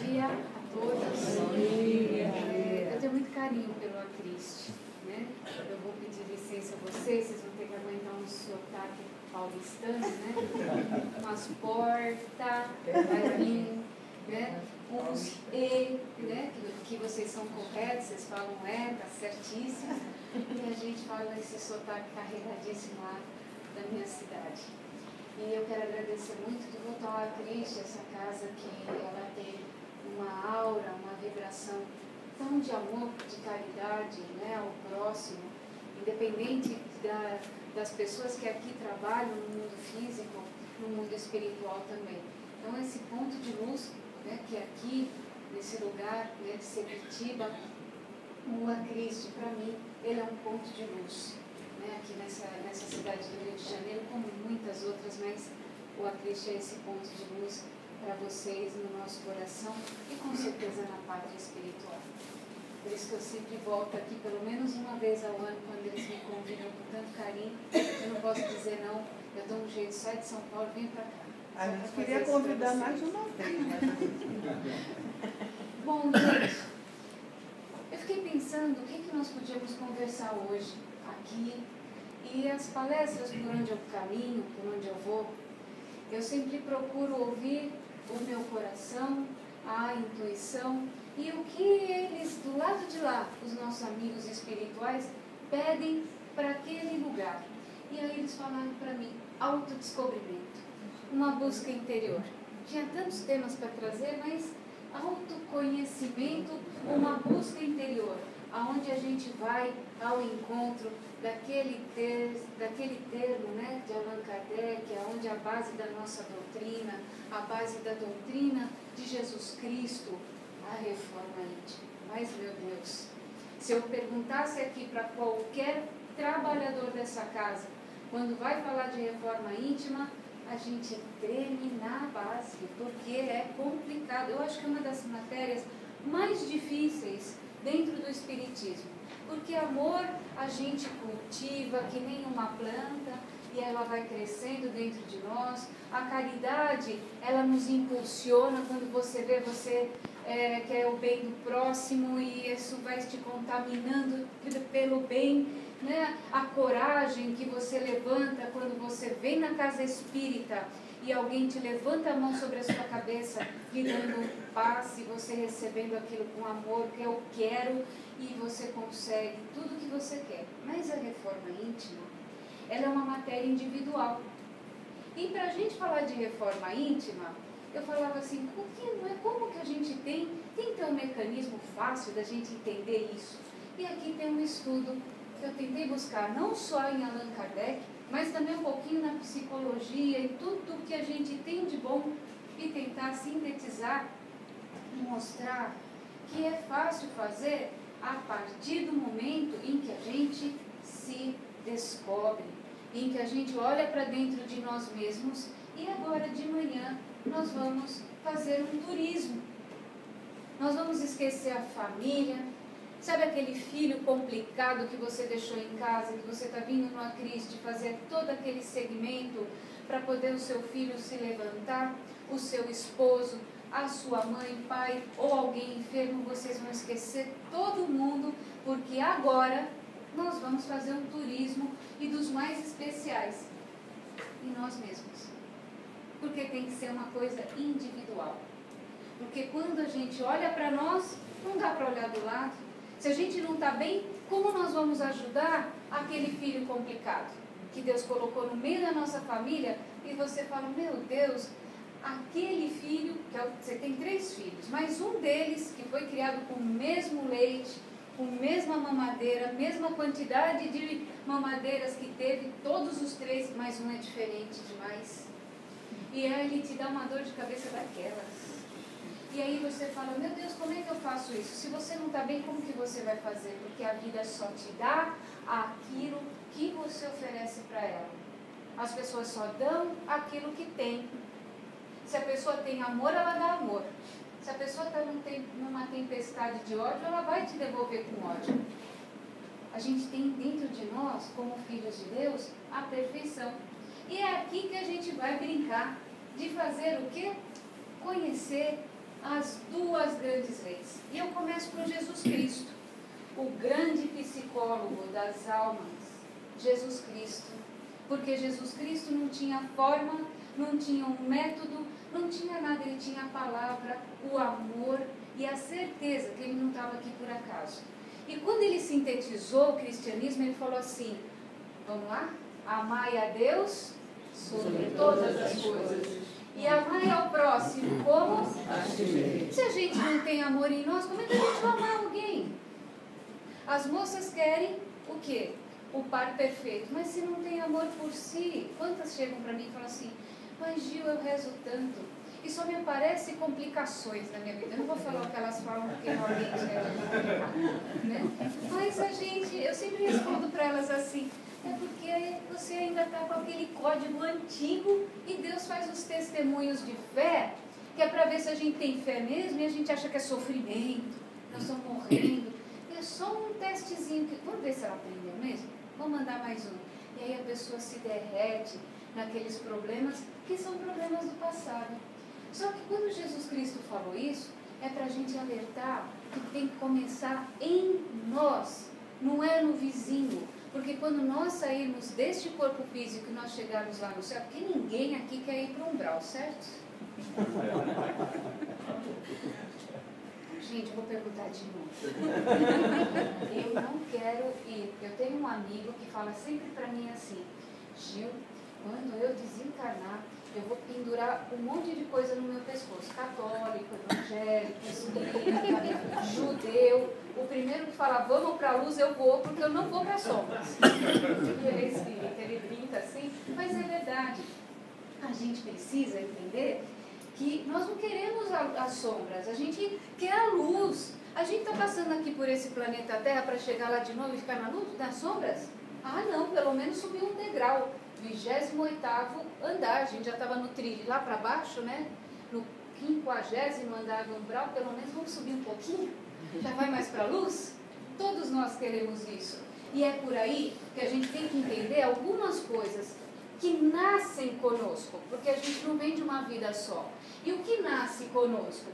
dia a todos. Eu tenho muito carinho pelo Acriste, né? Eu vou pedir licença a vocês vão ter que aguentar um sotaque paulistano, né? Umas porta, carinho, né? Uns e, né? Que vocês são corretos, vocês falam tá certíssimo. E a gente fala esse sotaque carregadíssimo lá da minha cidade. E eu quero agradecer muito de voltar ao Acriste, essa casa que ela tem uma aura, uma vibração tão de amor, de caridade, né, ao próximo, independente das pessoas que aqui trabalham no mundo físico, no mundo espiritual também. Então esse ponto de luz, né, que aqui, nesse lugar, né, de Sepitiba, o Acriste, para mim, ele é um ponto de luz. Aqui nessa cidade do Rio de Janeiro, como muitas outras, mas o Acriste é esse ponto de luz para vocês no nosso coração e com certeza na pátria espiritual. Por isso que eu sempre volto aqui pelo menos uma vez ao ano, quando eles me convidam com tanto carinho. Eu não posso dizer não, eu dou um jeito, sai de São Paulo, vem para cá. A gente queria convidar mais uma vez, né? Bom, gente, eu fiquei pensando o que nós podíamos conversar hoje aqui. E as palestras por onde eu caminho, por onde eu vou, eu sempre procuro ouvir o meu coração, a intuição e o que eles, do lado de lá, os nossos amigos espirituais, pedem para aquele lugar. E aí eles falaram para mim, autodescobrimento, uma busca interior. Tinha tantos temas para trazer, mas autoconhecimento, uma busca interior, aonde a gente vai ao encontro daquele termo, né, de Allan Kardec, onde a base da nossa doutrina, a base da doutrina de Jesus Cristo, a reforma íntima. Mas, meu Deus, se eu perguntasse aqui para qualquer trabalhador dessa casa, quando vai falar de reforma íntima, a gente treme na base, porque é complicado. Eu acho que é uma das matérias mais difíceis dentro do Espiritismo. Porque amor a gente cultiva que nem uma planta e ela vai crescendo dentro de nós. A caridade, ela nos impulsiona quando você vê, você quer o bem do próximo e isso vai te contaminando pelo bem, né? A coragem que você levanta quando você vem na casa espírita e alguém te levanta a mão sobre a sua cabeça, lhe dando paz e você recebendo aquilo com amor, que eu quero, e você consegue tudo o que você quer. Mas a reforma íntima, ela é uma matéria individual. E para a gente falar de reforma íntima, eu falava assim, como que a gente tem que ter um mecanismo fácil da gente entender isso? E aqui tem um estudo que eu tentei buscar, não só em Allan Kardec, mas também um pouquinho na psicologia e tudo que a gente tem de bom e tentar sintetizar e mostrar que é fácil fazer a partir do momento em que a gente se descobre, em que a gente olha para dentro de nós mesmos. E agora de manhã nós vamos fazer um turismo. Nós vamos esquecer a família. Sabe aquele filho complicado que você deixou em casa, que você está vindo no Acriste fazer todo aquele segmento para poder o seu filho se levantar, o seu esposo, a sua mãe, pai ou alguém enfermo, vocês vão esquecer todo mundo, porque agora nós vamos fazer um turismo e dos mais especiais em nós mesmos. Porque tem que ser uma coisa individual. Porque quando a gente olha para nós, não dá para olhar do lado. Se a gente não está bem, como nós vamos ajudar aquele filho complicado que Deus colocou no meio da nossa família? E você fala, meu Deus, aquele filho, você tem 3 filhos, mas um deles que foi criado com o mesmo leite, com a mesma mamadeira, mesma quantidade de mamadeiras que teve, todos os 3, mas um é diferente demais. E aí ele te dá uma dor de cabeça daquelas. E aí você fala, meu Deus, como é que eu faço isso? Se você não está bem, como que você vai fazer? Porque a vida só te dá aquilo que você oferece para ela. As pessoas só dão aquilo que tem. Se a pessoa tem amor, ela dá amor. Se a pessoa está numa tempestade de ódio, ela vai te devolver com ódio. A gente tem dentro de nós, como filhos de Deus, a perfeição. E é aqui que a gente vai brincar de fazer o quê? Conhecer as duas grandes leis. E eu começo com Jesus Cristo, o grande psicólogo das almas, Jesus Cristo. Porque Jesus Cristo não tinha forma, não tinha um método, não tinha nada, ele tinha a palavra, o amor e a certeza que ele não estava aqui por acaso. E quando ele sintetizou o cristianismo, ele falou assim, vamos lá? Amai a Deus sobre todas as coisas. E amai ao próximo como? Se a gente não tem amor em nós, como é que a gente vai amar alguém? As moças querem o quê? O par perfeito. Mas se não tem amor por si, quantas chegam para mim e falam assim, mas Gil, eu rezo tanto, e só me aparecem complicações na minha vida. Eu não vou falar o que elas falam, porque realmente é complicado, né? Mas a gente, eu sempre respondo para elas assim, é porque você ainda está com aquele código antigo e Deus faz os testemunhos de fé, que é para ver se a gente tem fé mesmo e a gente acha que é sofrimento, nós estamos morrendo. É só um testezinho, vamos ver se ela aprendeu mesmo? Vamos mandar mais um. E aí a pessoa se derrete naqueles problemas que são problemas do passado. Só que quando Jesus Cristo falou isso, é para a gente alertar que tem que começar em nós, não é no vizinho. Porque quando nós sairmos deste corpo físico e nós chegarmos lá no céu, porque ninguém aqui quer ir para o umbral, certo? Gente, vou perguntar de novo. Eu não quero ir. Eu tenho um amigo que fala sempre para mim assim, Gil, quando eu desencarnar, eu vou pendurar um monte de coisa no meu pescoço. Católico, evangélico, espírita, judeu. O primeiro que fala, vamos para a luz, eu vou, porque eu não vou para as sombras. Ele é espírita, ele brinca assim, mas é verdade. A gente precisa entender que nós não queremos as sombras, a gente quer a luz. A gente está passando aqui por esse planeta Terra para chegar lá de novo e ficar na luz, nas sombras? Ah, não, pelo menos subir um degrau. 28º andar, a gente já estava no trilho lá para baixo, né? No 50º andar do umbral, pelo menos vamos subir um pouquinho? Já vai mais para a luz? Todos nós queremos isso. E é por aí que a gente tem que entender algumas coisas que nascem conosco, porque a gente não vem de uma vida só. E o que nasce conosco?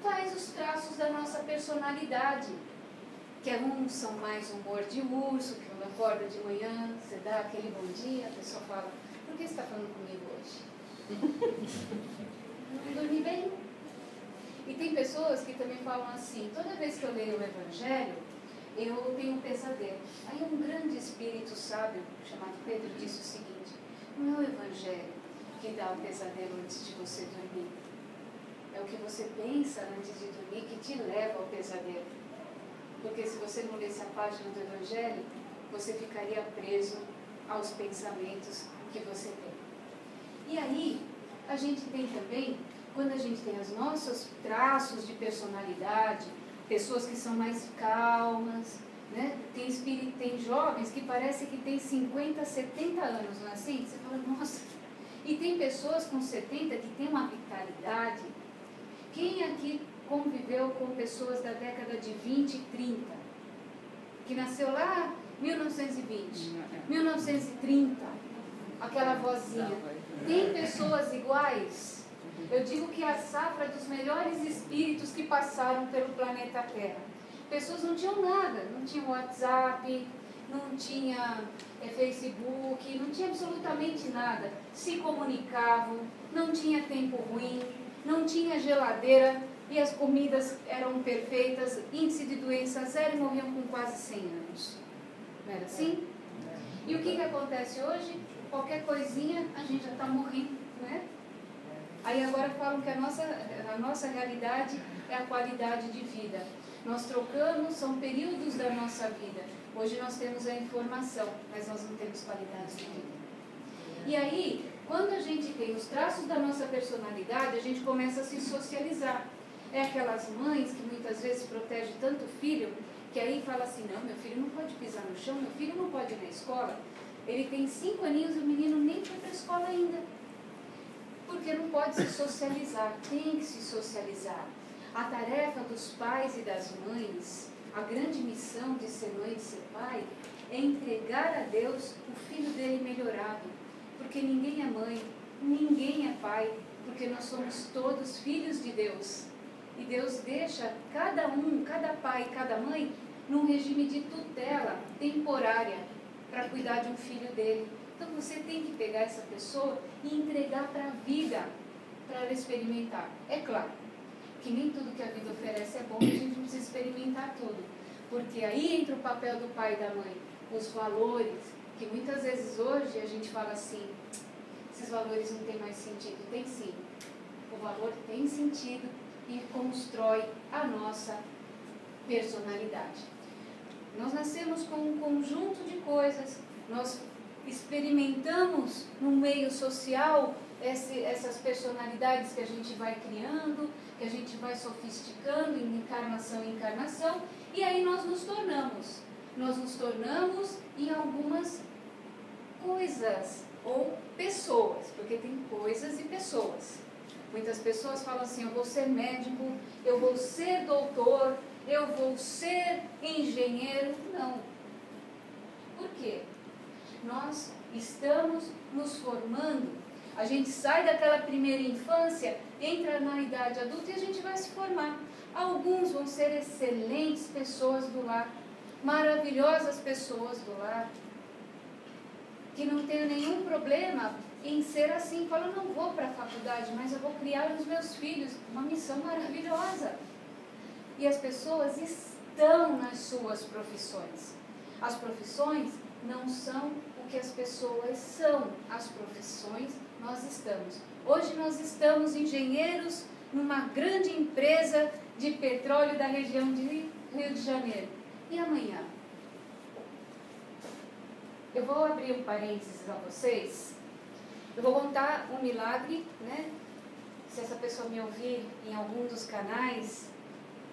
Faz os traços da nossa personalidade. Que uns são mais humor de urso, que quando acorda de manhã, você dá aquele bom dia, a pessoa fala, por que você está falando comigo hoje? Não dormi bem. E tem pessoas que também falam assim, toda vez que eu leio o Evangelho, eu tenho um pesadelo. Aí um grande espírito sábio, chamado Pedro, disse o seguinte, não é o Evangelho que dá o pesadelo antes de você dormir. É o que você pensa antes de dormir que te leva ao pesadelo. Porque se você não lesse a página do Evangelho, você ficaria preso aos pensamentos que você tem. E aí, a gente tem também, quando a gente tem os nossos traços de personalidade, pessoas que são mais calmas, né? Tem jovens que parece que tem 50, 70 anos, não é assim? Você fala, nossa. E tem pessoas com 70 que tem uma vitalidade. Quem aqui conviveu com pessoas da década de 20 e 30, que nasceu lá 1920, 1930, aquela vozinha. Tem pessoas iguais? Eu digo que a safra dos melhores espíritos que passaram pelo planeta Terra. Pessoas não tinham nada, não tinham WhatsApp, não tinha Facebook, não tinha absolutamente nada. Se comunicavam, não tinha tempo ruim, não tinha geladeira, e as comidas eram perfeitas, índice de doença zero e morriam com quase 100 anos. Não era assim? E o que acontece hoje? Qualquer coisinha, a gente já está morrendo, não é? Aí agora falam que a nossa realidade é a qualidade de vida. Nós trocamos, são períodos da nossa vida. Hoje nós temos a informação, mas nós não temos qualidade de vida. E aí, quando a gente tem os traços da nossa personalidade, a gente começa a se socializar. É aquelas mães que muitas vezes protegem tanto o filho, que aí fala assim, não, meu filho não pode pisar no chão, meu filho não pode ir na escola. Ele tem 5 aninhos e o menino nem foi para a escola ainda. Porque não pode se socializar, tem que se socializar. A tarefa dos pais e das mães, a grande missão de ser mãe e de ser pai, é entregar a Deus o filho dele melhorado. Porque ninguém é mãe, ninguém é pai, porque nós somos todos filhos de Deus. E Deus deixa cada pai e cada mãe, num regime de tutela temporária para cuidar de um filho dele. Então você tem que pegar essa pessoa e entregar para a vida, para ela experimentar. É claro que nem tudo que a vida oferece é bom, a gente não precisa experimentar tudo. Porque aí entra o papel do pai e da mãe, os valores, que muitas vezes hoje a gente fala assim, esses valores não têm mais sentido. Tem sim. O valor tem sentido e constrói a nossa personalidade. Nós nascemos com um conjunto de coisas, nós experimentamos no meio social essas personalidades que a gente vai criando, que a gente vai sofisticando em encarnação em encarnação, e aí nós nos tornamos em algumas coisas ou pessoas, porque tem coisas e pessoas. Muitas pessoas falam assim, eu vou ser médico, eu vou ser doutor, eu vou ser engenheiro. Não. Por quê? Nós estamos nos formando. A gente sai daquela primeira infância, entra na idade adulta e a gente vai se formar. Alguns vão ser excelentes pessoas do lar, maravilhosas pessoas do lar, que não tenham nenhum problema em ser assim. Fala, eu não vou para a faculdade, mas eu vou criar os meus filhos. Uma missão maravilhosa. E as pessoas estão nas suas profissões. As profissões não são o que as pessoas são. As profissões nós estamos. Hoje nós estamos engenheiros numa grande empresa de petróleo da região de Rio de Janeiro. E amanhã? Eu vou abrir um parênteses a vocês. Eu vou contar um milagre, né? Se essa pessoa me ouvir em algum dos canais,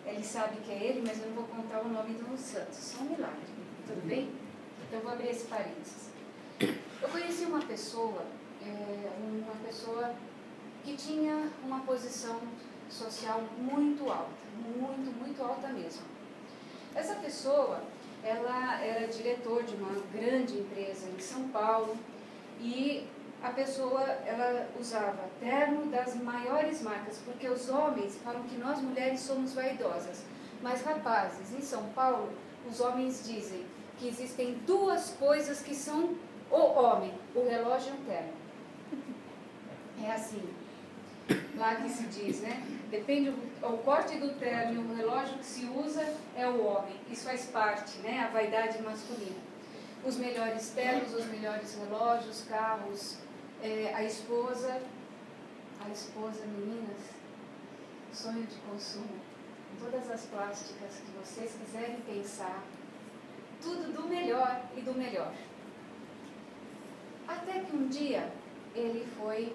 ele sabe que é ele, mas eu não vou contar o nome do santo. Só um milagre, tudo bem? Então eu vou abrir esse parênteses. Eu conheci uma pessoa que tinha uma posição social muito alta, muito alta mesmo. Essa pessoa, ela era diretor de uma grande empresa em São Paulo e a pessoa, ela usava terno das maiores marcas, porque os homens falam que nós mulheres somos vaidosas, mas rapazes, em São Paulo, os homens dizem que existem duas coisas que são o homem, o relógio e o terno. É assim, lá que se diz, né? Depende o corte do terno e o relógio que se usa é o homem. Isso faz parte, né? A vaidade masculina. Os melhores ternos, os melhores relógios, carros, a esposa, meninas, sonho de consumo, todas as plásticas que vocês quiserem pensar, tudo do melhor e do melhor. Até que um dia ele foi,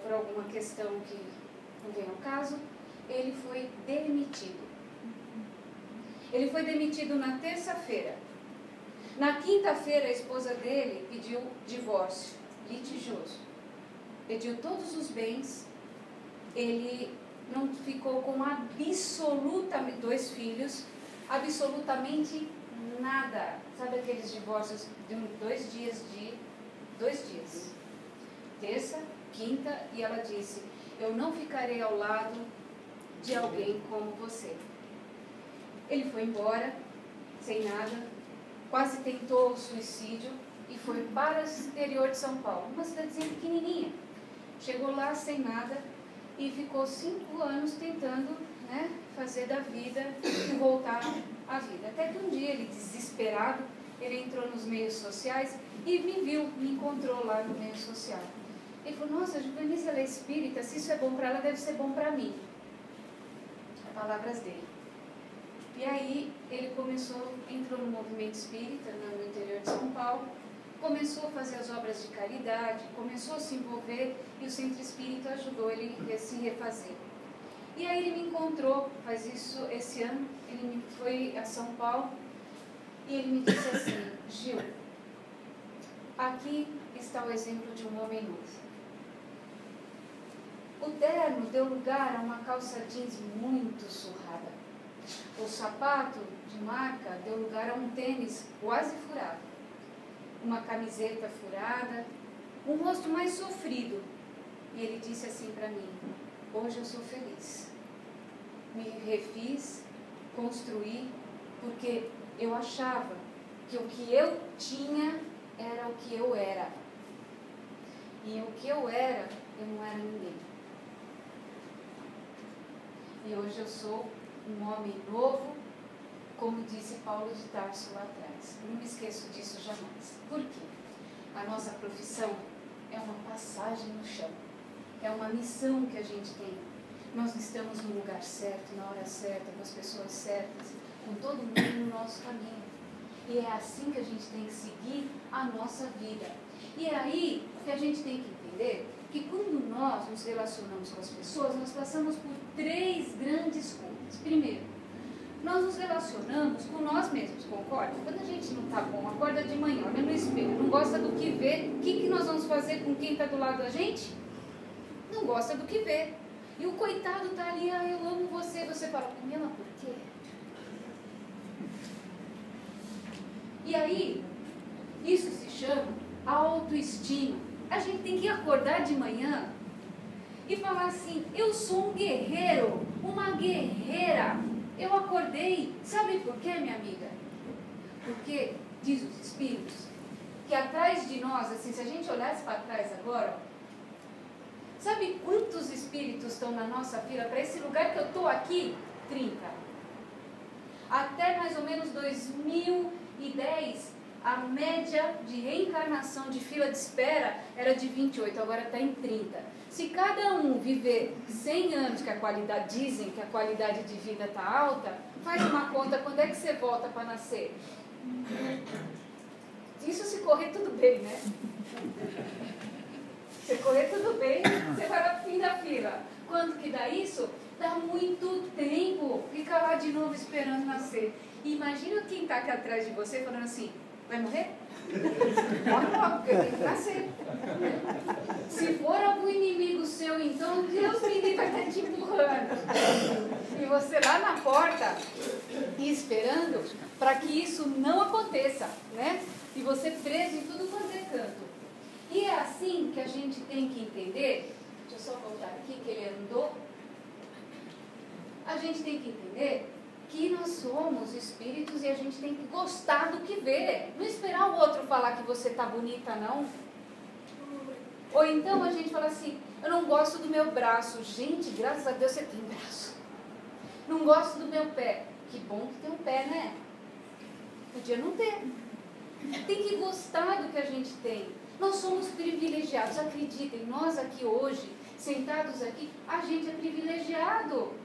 por alguma questão que não vem ao caso, ele foi demitido. Ele foi demitido na terça-feira. Na quinta-feira, a esposa dele pediu divórcio litigioso. Pediu todos os bens. Ele não ficou com absolutamente 2 filhos, absolutamente nada. Sabe aqueles divórcios de 2 dias terça, quinta, e ela disse, eu não ficarei ao lado de alguém como você. Ele foi embora, sem nada, quase tentou o suicídio e foi para o interior de São Paulo, uma cidadezinha pequenininha. Chegou lá sem nada e ficou 5 anos tentando, né, fazer da vida e voltar à vida. Até que um dia, ele desesperado, ele entrou nos meios sociais e me encontrou lá no meio social. Ele falou, nossa, a Juvenícia, ela é espírita, se isso é bom para ela, deve ser bom para mim. Palavras dele. E aí ele entrou no movimento espírita, no interior de São Paulo, começou a fazer as obras de caridade, começou a se envolver e o centro espírita ajudou ele a se refazer. E aí ele me encontrou, faz isso esse ano, ele foi a São Paulo e ele me disse assim, Gil, aqui está o exemplo de um homem novo. O terno deu lugar a uma calça jeans muito surrada. O sapato de marca deu lugar a um tênis quase furado. Uma camiseta furada, um rosto mais sofrido. E ele disse assim para mim, hoje eu sou feliz. me refiz, construí, porque eu achava que o que eu tinha era o que eu era. E o que eu era, eu não era ninguém. E hoje eu sou um homem novo, como disse Paulo de Tarso lá atrás. Não me esqueço disso jamais. Por quê? A nossa profissão é uma passagem no chão. É uma missão que a gente tem. Nós estamos no lugar certo, na hora certa, com as pessoas certas, com todo mundo no nosso caminho. E é assim que a gente tem que seguir a nossa vida. E é aí que a gente tem que entender que quando nós nos relacionamos com as pessoas, nós passamos por 3 grandes coisas. Primeiro, nós nos relacionamos com nós mesmos, concorda? Quando a gente não está bom, acorda de manhã, olha no espelho, não gosta do que vê, o que nós vamos fazer com quem está do lado da gente? Não gosta do que vê. E o coitado está ali, eu amo você, você fala, me ama por quê? E aí, isso se chama autoestima. A gente tem que acordar de manhã e falar assim, eu sou um guerreiro, uma guerreira. Eu acordei, sabe por quê, minha amiga? Porque, diz os Espíritos, que atrás de nós, assim, se a gente olhasse para trás agora, sabe quantos Espíritos estão na nossa fila? Para esse lugar que eu estou aqui, 30. Até mais ou menos 2010, a média de reencarnação de fila de espera era de 28, agora está em 30. Se cada um viver 100 anos, que a qualidade, dizem que a qualidade de vida está alta, faz uma conta, quando é que você volta para nascer? Isso se correr tudo bem, né? Se correr tudo bem, você vai para o fim da fila. Quanto que dá isso? Dá muito tempo. Fica lá de novo esperando nascer. E imagina quem está aqui atrás de você falando assim, vai morrer? Morre logo, porque eu tenho que nascer. Se for algum inimigo seu, então Deus me livre, vai estar te empurrando. E você lá na porta, esperando para que isso não aconteça, né? E você preso em tudo quanto é canto. E é assim que a gente tem que entender, deixa eu só voltar aqui que ele andou. A gente tem que entender que nós somos espíritos e a gente tem que gostar do que vê. Não esperar o outro falar que você está bonita, não. Ou então a gente fala assim, eu não gosto do meu braço. Gente, graças a Deus você tem braço. Não gosto do meu pé. Que bom que tem um pé, né? Podia não ter. Tem que gostar do que a gente tem. Nós somos privilegiados. Acreditem, nós aqui hoje, sentados aqui, a gente é privilegiado.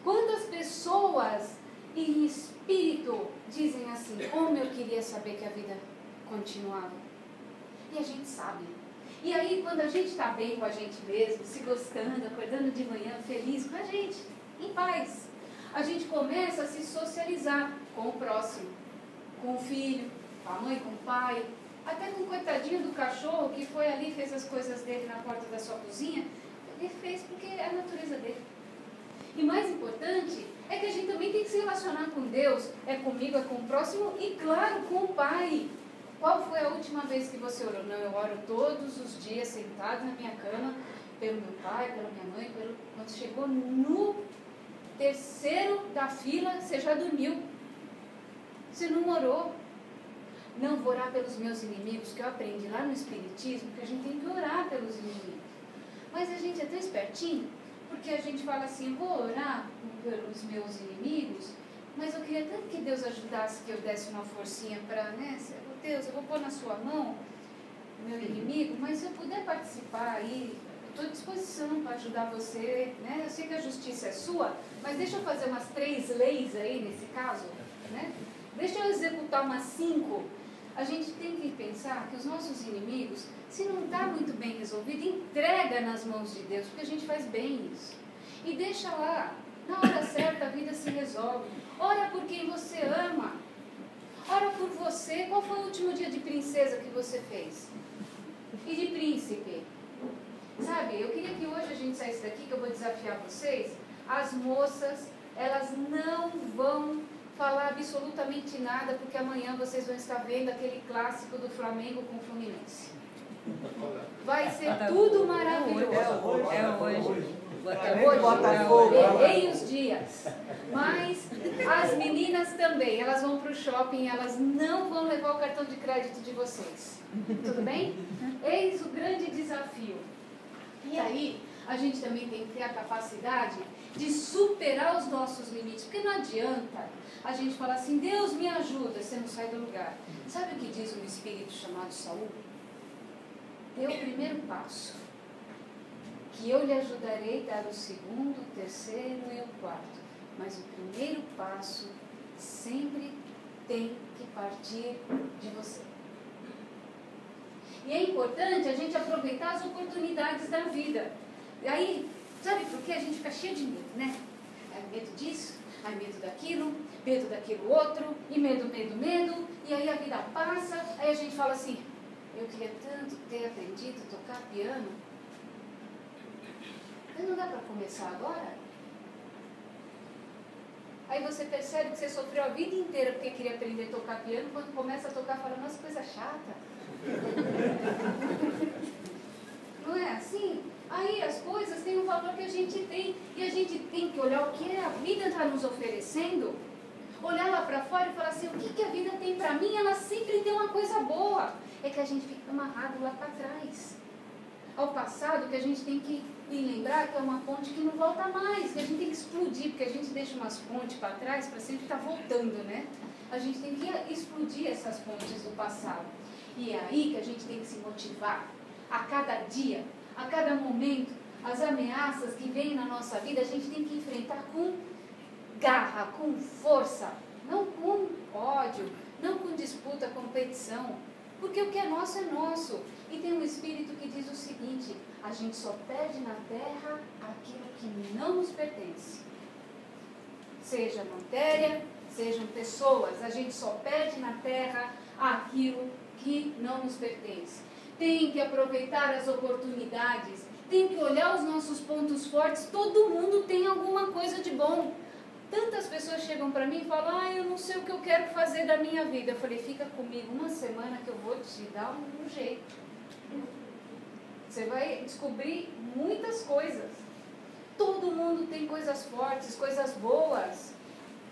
Quantas pessoas em espírito dizem assim, como eu queria saber que a vida continuava. E a gente sabe. E aí, quando a gente está bem com a gente mesmo, se gostando, acordando de manhã, feliz com a gente, em paz, a gente começa a se socializar com o próximo, com o filho, com a mãe, com o pai, até com o coitadinho do cachorro que foi ali, fez as coisas dele na porta da sua cozinha. Ele fez porque é a natureza dele. E mais importante é que a gente também tem que se relacionar com Deus, é comigo, é com o próximo e, claro, com o Pai. Qual foi a última vez que você orou? Não, eu oro todos os dias sentado na minha cama, pelo meu pai, pela minha mãe, quando chegou no terceiro da fila, você já dormiu. Você não orou. Não vou orar pelos meus inimigos, que eu aprendi lá no Espiritismo, que a gente tem que orar pelos inimigos. Mas a gente é tão espertinho, porque a gente fala assim, vou orar pelos meus inimigos, mas eu queria tanto que Deus ajudasse, que eu desse uma forcinha para, né, Deus, eu vou pôr na sua mão o meu inimigo, mas se eu puder participar aí, eu estou à disposição para ajudar você, né? Eu sei que a justiça é sua, mas deixa eu fazer umas 3 leis aí nesse caso, né? Deixa eu executar umas 5. A gente tem que pensar que os nossos inimigos, se não está muito bem resolvido, entrega nas mãos de Deus, porque a gente faz bem isso. E deixa lá, na hora certa a vida se resolve. Ora por quem você ama. Ora por você. Qual foi o último dia de princesa que você fez? E de príncipe? Sabe, eu queria que hoje a gente saísse daqui, que eu vou desafiar vocês. As moças, elas não vão falar absolutamente nada, porque amanhã vocês vão estar vendo aquele clássico do Flamengo com o Fluminense. Vai ser tudo maravilhoso. É hoje. Botafogo. Errei os dias. Mas as meninas também, elas vão para o shopping, elas não vão levar o cartão de crédito de vocês. Tudo bem? Eis o grande desafio. E aí, a gente também tem que ter a capacidade de superar os nossos limites. Porque não adianta a gente falar assim, Deus me ajuda, você não sai do lugar. Sabe o que diz um espírito chamado Saul? Dê o primeiro passo, que eu lhe ajudarei a dar o segundo, o terceiro e o quarto. Mas o primeiro passo sempre tem que partir de você. E é importante a gente aproveitar as oportunidades da vida. E aí, sabe por que a gente fica cheio de medo, né? Medo disso, medo daquilo outro, e medo. E aí a vida passa, aí a gente fala assim, eu queria tanto ter aprendido a tocar piano. Mas não dá para começar agora? Aí você percebe que você sofreu a vida inteira porque queria aprender a tocar piano, quando começa a tocar, fala, nossa, coisa chata. Não é assim? Aí as coisas têm um valor que a gente tem, e a gente tem que olhar o que a vida está nos oferecendo, olhar lá para fora e falar assim, o que a vida tem para mim? Ela sempre tem uma coisa boa. É que a gente fica amarrado lá para trás, ao passado, que a gente tem que lembrar que é uma ponte que não volta mais, que a gente tem que explodir, porque a gente deixa umas pontes para trás para sempre estar voltando, né? A gente tem que explodir essas pontes do passado. E é aí que a gente tem que se motivar, a cada dia, a cada momento, as ameaças que vêm na nossa vida, a gente tem que enfrentar com garra, com força, não com ódio, não com disputa, competição, porque o que é nosso. E tem um espírito que diz o seguinte, a gente só perde na terra aquilo que não nos pertence. Seja matéria, sejam pessoas, a gente só perde na terra aquilo que não nos pertence. Tem que aproveitar as oportunidades, tem que olhar os nossos pontos fortes, todo mundo tem alguma coisa de bom. Tantas pessoas chegam para mim e falam, eu não sei o que eu quero fazer da minha vida. Eu falei, fica comigo uma semana que eu vou te dar um jeito. Você vai descobrir muitas coisas. Todo mundo tem coisas fortes, coisas boas.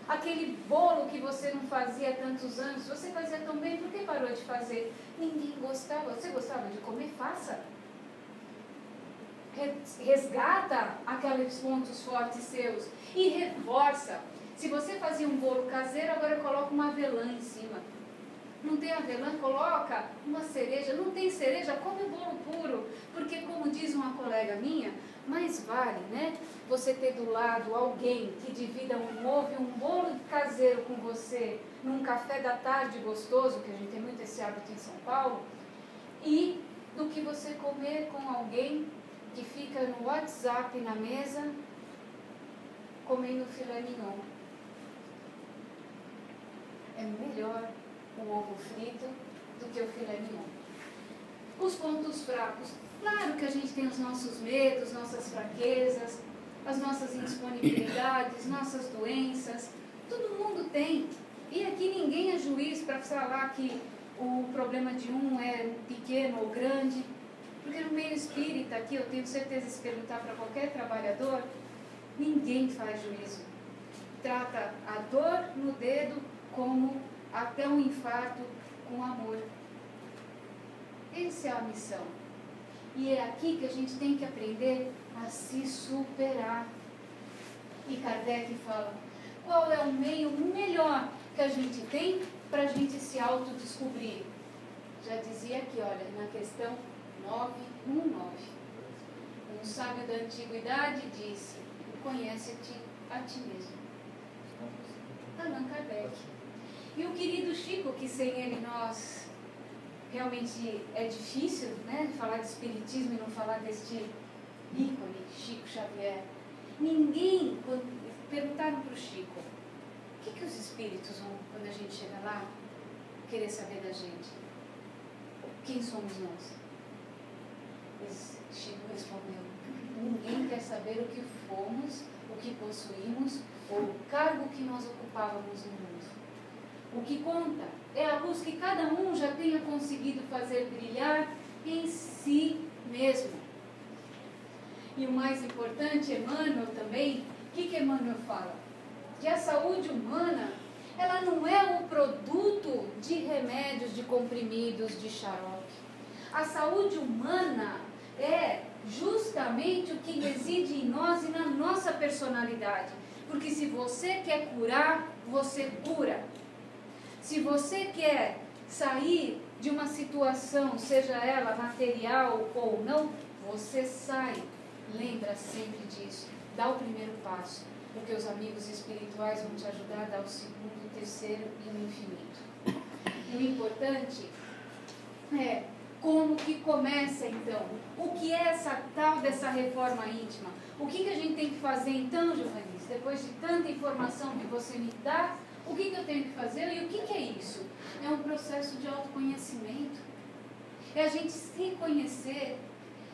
Aquele bolo que você não fazia há tantos anos, você fazia tão bem, por que parou de fazer? Ninguém gostava. Você gostava de comer? Faça. Resgata aqueles pontos fortes seus e reforça. Se você fazia um bolo caseiro, agora coloca uma avelã em cima. Não tem avelã? Coloca uma cereja. Não tem cereja? Come o bolo puro. Porque, como diz uma colega minha, mais vale, né, você ter do lado alguém que divida um ovo e um bolo caseiro com você num café da tarde gostoso, que a gente tem muito esse hábito em São Paulo, e do que você comer com alguém que fica no WhatsApp na mesa comendo filé mignon. É melhor o ovo frito do que o filé mignon. Os pontos fracos. Claro que a gente tem os nossos medos, nossas fraquezas, as nossas indisponibilidades, nossas doenças. Todo mundo tem. E aqui ninguém é juiz para falar que o problema de um é pequeno ou grande. Porque no meio espírita aqui, eu tenho certeza, se perguntar para qualquer trabalhador, ninguém faz juízo. Trata a dor no dedo como até um infarto com amor. Essa é a missão. E é aqui que a gente tem que aprender a se superar. E Kardec fala, qual é o meio melhor que a gente tem para a gente se autodescobrir? Já dizia aqui, olha, na questão 919. Um sábio da antiguidade disse, conhece-te a ti mesmo. Allan Kardec. E o querido Chico, que sem ele nós realmente é difícil, né, falar de espiritismo e não falar deste ícone, Chico Xavier. Ninguém, perguntaram para o Chico, o que os espíritos vão, quando a gente chega lá, querer saber da gente? Quem somos nós? Chico respondeu, ninguém quer saber o que fomos, o que possuímos ou o cargo que nós ocupávamos no mundo. O que conta é a luz que cada um já tenha conseguido fazer brilhar em si mesmo. E o mais importante, Emmanuel também, o que Emmanuel fala? Que a saúde humana, ela não é o produto de remédios, de comprimidos, de xarope. A saúde humana é justamente o que reside em nós e na nossa personalidade. Porque se você quer curar, você cura. Se você quer sair de uma situação, seja ela material ou não, você sai. Lembra sempre disso. Dá o primeiro passo, porque os amigos espirituais vão te ajudar a dar o segundo, o terceiro e o infinito. E o importante é como que começa então. O que é essa tal dessa reforma íntima? O que a gente tem que fazer então, Giovannis? Depois de tanta informação que você me dá, o que eu tenho que fazer e o que é isso? É um processo de autoconhecimento. É a gente se conhecer.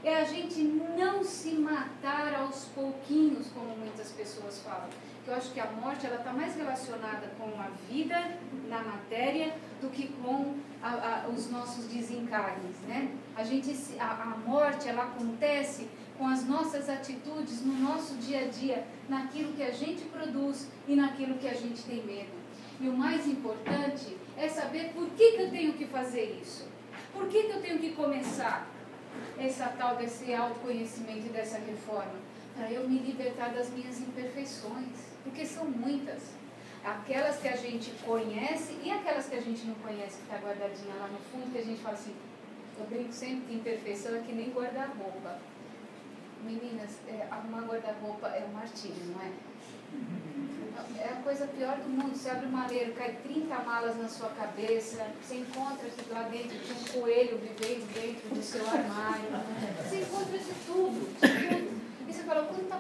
É a gente não se matar aos pouquinhos, como muitas pessoas falam. Eu acho que a morte está mais relacionada com a vida na matéria do que com os nossos desencarnes, né? A morte, ela acontece com as nossas atitudes no nosso dia a dia, naquilo que a gente produz e naquilo que a gente tem medo. E o mais importante é saber por que eu tenho que fazer isso. Por que eu tenho que começar essa tal desse autoconhecimento e dessa reforma? Para eu me libertar das minhas imperfeições, porque são muitas. Aquelas que a gente conhece e aquelas que a gente não conhece, que está guardadinha lá no fundo, que a gente fala assim, eu brinco sempre que imperfeição é que nem guarda-roupa. Meninas, arrumar guarda-roupa é um martírio, não é? É a coisa pior do mundo. Você abre o maleiro, cai 30 malas na sua cabeça, você encontra que lá dentro de um coelho vivendo dentro do seu armário, você encontra de tudo, de tudo. E você fala, quanta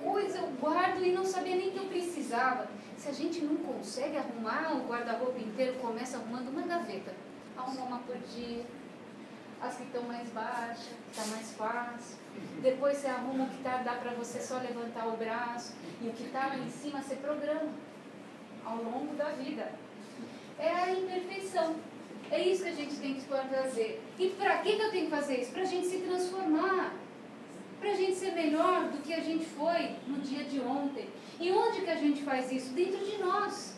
coisa eu guardo e não sabia nem que eu precisava. Se a gente não consegue arrumar o guarda-roupa inteiro, começa arrumando uma gaveta. Arruma uma por dia. As que estão mais baixas, que está mais fácil. Depois você arruma o que dá para você só levantar o braço. E o que está lá em cima você programa ao longo da vida. É a imperfeição. É isso que a gente tem que fazer. E para que eu tenho que fazer isso? Para a gente se transformar. Para a gente ser melhor do que a gente foi no dia de ontem. E onde que a gente faz isso? Dentro de nós.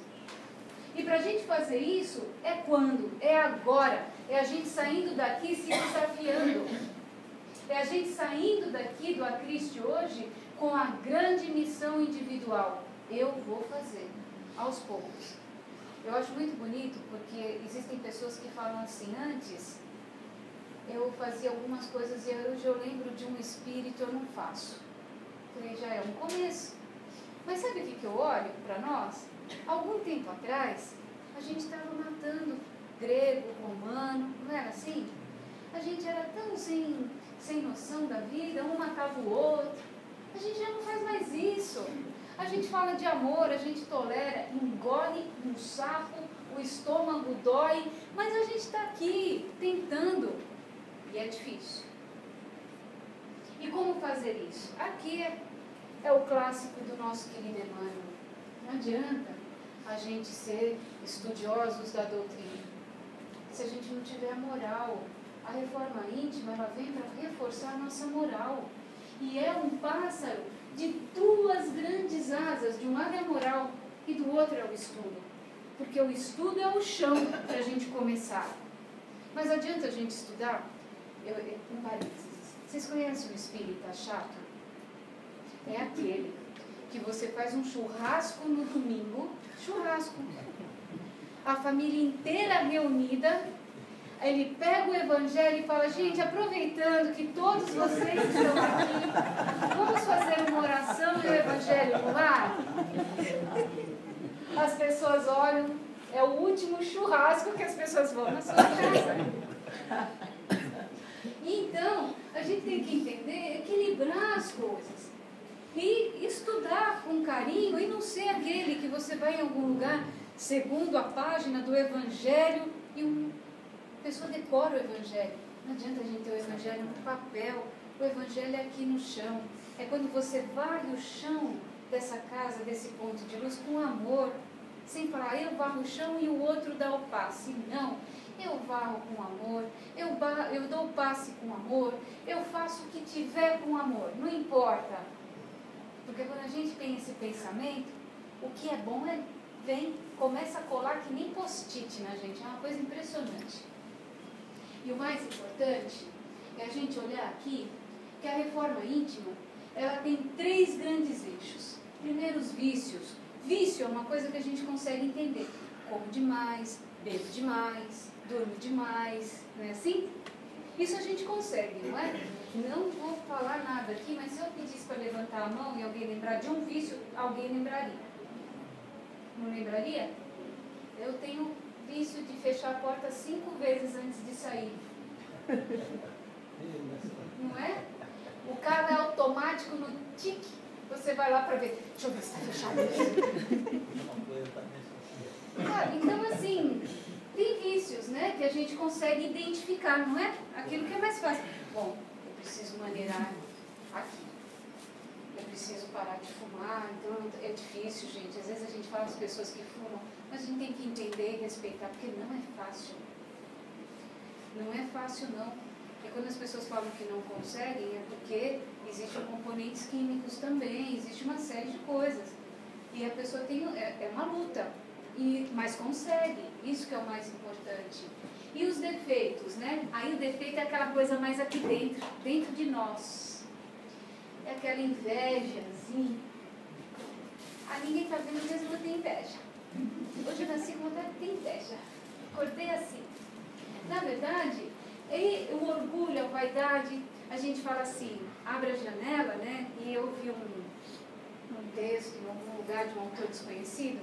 E para a gente fazer isso, é quando? É agora. É a gente saindo daqui se desafiando. É a gente saindo daqui do Acriste hoje com a grande missão individual. Eu vou fazer, aos poucos. Eu acho muito bonito porque existem pessoas que falam assim, antes eu fazia algumas coisas e hoje eu lembro de um espírito, eu não faço. Falei, já é um começo. Mas sabe o que eu olho para nós? Algum tempo atrás, a gente estava matando grego, romano, não era assim? A gente era tão sem noção da vida, um matava o outro. A gente já não faz mais isso. A gente fala de amor, a gente tolera, engole um sapo, o estômago dói, mas a gente está aqui tentando e é difícil. E como fazer isso? Aqui é o clássico do nosso querido Emmanuel. Não adianta a gente ser estudiosos da doutrina se a gente não tiver moral. A reforma íntima, ela vem para reforçar a nossa moral. E é um pássaro de duas grandes asas. De um lado é a moral e do outro é o estudo. Porque o estudo é o chão para a gente começar. Mas adianta a gente estudar? Um parênteses. Vocês conhecem o espírita chato? É aquele que você faz um churrasco no domingo. Churrasco. A família inteira reunida. Ele pega o evangelho e fala, gente, aproveitando que todos vocês estão aqui, vamos fazer uma oração e o evangelho no lar? As pessoas olham, é o último churrasco que as pessoas vão na sua casa. Então, a gente tem que entender, equilibrar as coisas. E estudar com carinho e não ser aquele que você vai em algum lugar, segundo a página do evangelho, e a pessoa decora o evangelho. Não adianta a gente ter o evangelho no papel. O evangelho é aqui no chão. É quando você varre o chão dessa casa, desse ponto de luz, com amor. Sem falar, eu varro o chão e o outro dá o passe. Não. eu varro com amor, eu dou passe com amor, eu faço o que tiver com amor, não importa. Porque quando a gente tem esse pensamento, o que é bom começa a colar que nem post-it na gente, é uma coisa impressionante. E o mais importante é a gente olhar aqui que a reforma íntima, ela tem 3 grandes eixos. Primeiro, os vícios. Vício é uma coisa que a gente consegue entender. Como demais, bebo demais, durmo demais, não é assim? Isso a gente consegue, não é? Não vou falar nada aqui, mas se eu pedisse para levantar a mão e alguém lembrar de um vício, alguém lembraria. Não lembraria? Eu tenho vício de fechar a porta 5 vezes antes de sair. Não é? O carro é automático no tique. Você vai lá para ver. Deixa eu ver se está fechado. Então, assim, tem vícios, né? Que a gente consegue identificar, não é? Aquilo que é mais fácil. Bom, eu preciso maneirar aqui. Eu preciso parar de fumar. Então, é difícil, gente. Às vezes a gente fala das pessoas que fumam, mas a gente tem que entender e respeitar, porque não é fácil. Não é fácil, não. E quando as pessoas falam que não conseguem, é porque existem componentes químicos também, existe uma série de coisas. E a pessoa tem, é uma luta, mas consegue, isso que é o mais importante. E os defeitos, né? Aí o defeito é aquela coisa mais aqui dentro de nós. É aquela invejazinha. Ninguém está vendo, mesmo eu tenho inveja. Hoje eu nasci com vontade de ter inveja. Acordei assim. Na verdade, o orgulho, a vaidade, a gente fala assim, abre a janela, né? E eu vi um texto em algum lugar de um autor desconhecido,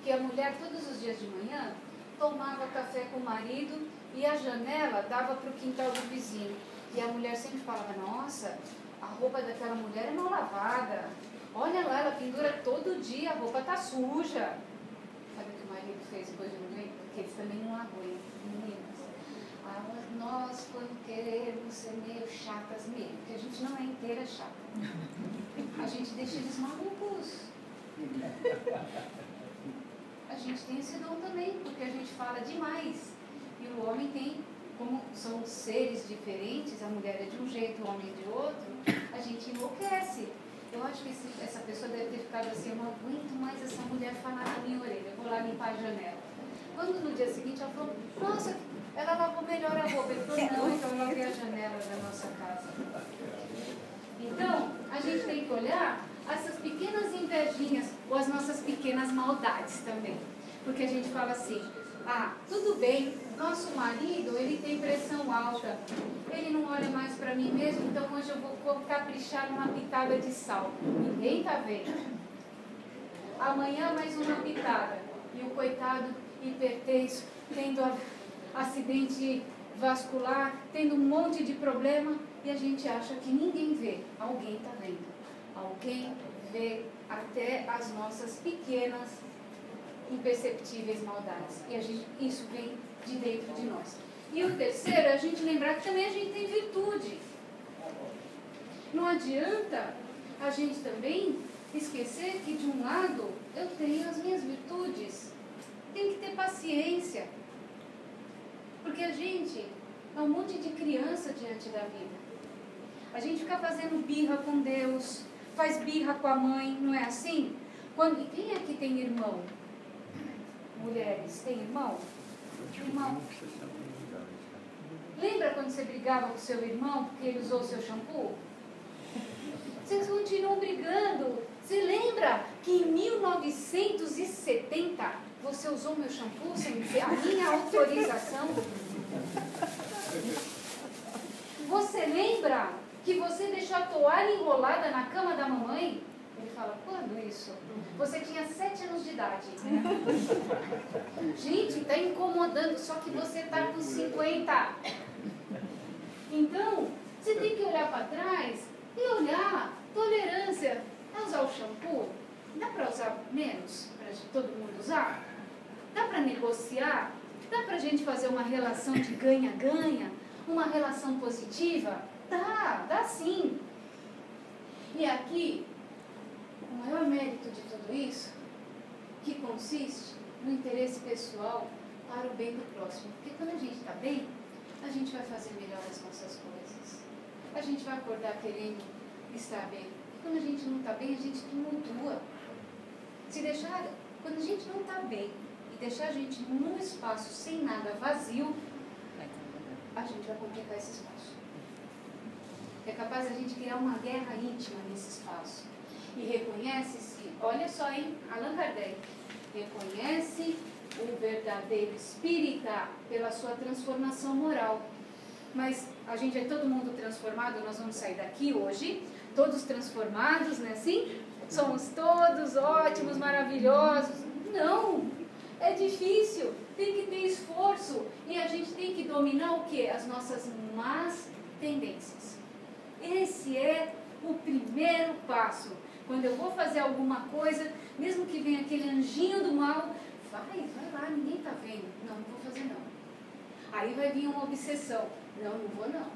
que a mulher todos os dias de manhã tomava café com o marido e a janela dava para o quintal do vizinho. E a mulher sempre falava, nossa, a roupa daquela mulher é mal lavada. Olha lá, ela pendura todo dia, a roupa está suja. Sabe o que o marido fez depois de um dia? Porque eles também não aguentam, meninas. Nós, quando queremos ser meio chatas mesmo, porque a gente não é inteira chata. A gente deixa eles malucos. A gente tem esse dom também, porque a gente fala demais. E o homem tem, como são seres diferentes, a mulher é de um jeito, o homem é de outro, a gente enlouquece. Eu acho que essa pessoa deve ter ficado assim, eu não aguento mais essa mulher falar na minha orelha, eu vou lá limpar a janela. Quando no dia seguinte ela falou, nossa, ela lavou melhor a roupa. Ele falou, não, então eu lavei a janela da nossa casa. Então, a gente tem que olhar essas pequenas invejinhas ou as nossas pequenas maldades também. Porque a gente fala assim, tudo bem, nosso marido, ele tem pressão alta, ele não olha mais para mim mesmo, então hoje eu vou caprichar numa pitada de sal. Ninguém está vendo. Amanhã mais uma pitada. E o coitado hipertenso, tendo acidente vascular, tendo um monte de problema, e a gente acha que ninguém vê. Alguém está vendo. Alguém vê até as nossas pequenas, imperceptíveis maldades. E isso vem de dentro de nós. E o terceiro é a gente lembrar que também a gente tem virtude. Não adianta a gente também esquecer que de um lado eu tenho as minhas virtudes. Tem que ter paciência. Porque a gente é um monte de criança diante da vida. A gente fica fazendo birra com Deus, faz birra com a mãe, não é assim? Quem aqui tem irmão? Mulheres, tem irmão? Irmão. Lembra quando você brigava com seu irmão porque ele usou o seu shampoo? Vocês continuam brigando. Você lembra que em 1970 você usou meu shampoo sem a minha autorização? Você lembra que você deixou a toalha enrolada na cama da mamãe? Ele fala, quando isso? Você tinha 7 anos de idade. Gente, está incomodando, só que você está com 50. Então, você tem que olhar para trás e olhar. Tolerância. É usar o shampoo? Dá para usar menos? Para todo mundo usar? Dá para negociar? Dá para a gente fazer uma relação de ganha-ganha? Uma relação positiva? Dá sim. E aqui, o maior mérito de tudo isso, que consiste no interesse pessoal, para o bem do próximo. Porque quando a gente está bem, a gente vai fazer melhor as nossas coisas. A gente vai acordar querendo estar bem. E quando a gente não está bem, a gente tumultua. Se deixar, quando a gente não está bem e deixar a gente num espaço sem nada, vazio, a gente vai complicar esse espaço. É capaz a gente criar uma guerra íntima nesse espaço. E reconhece-se, olha só, hein, Allan Kardec, reconhece o verdadeiro espírita pela sua transformação moral. Mas a gente é todo mundo transformado, nós vamos sair daqui hoje, todos transformados, né, assim? Somos todos ótimos, maravilhosos. Não, é difícil, tem que ter esforço. E a gente tem que dominar o quê? As nossas más tendências. Esse é o primeiro passo. Quando eu vou fazer alguma coisa, mesmo que venha aquele anjinho do mal, vai lá, ninguém está vendo. Não vou fazer não. Aí vai vir uma obsessão. Não vou não.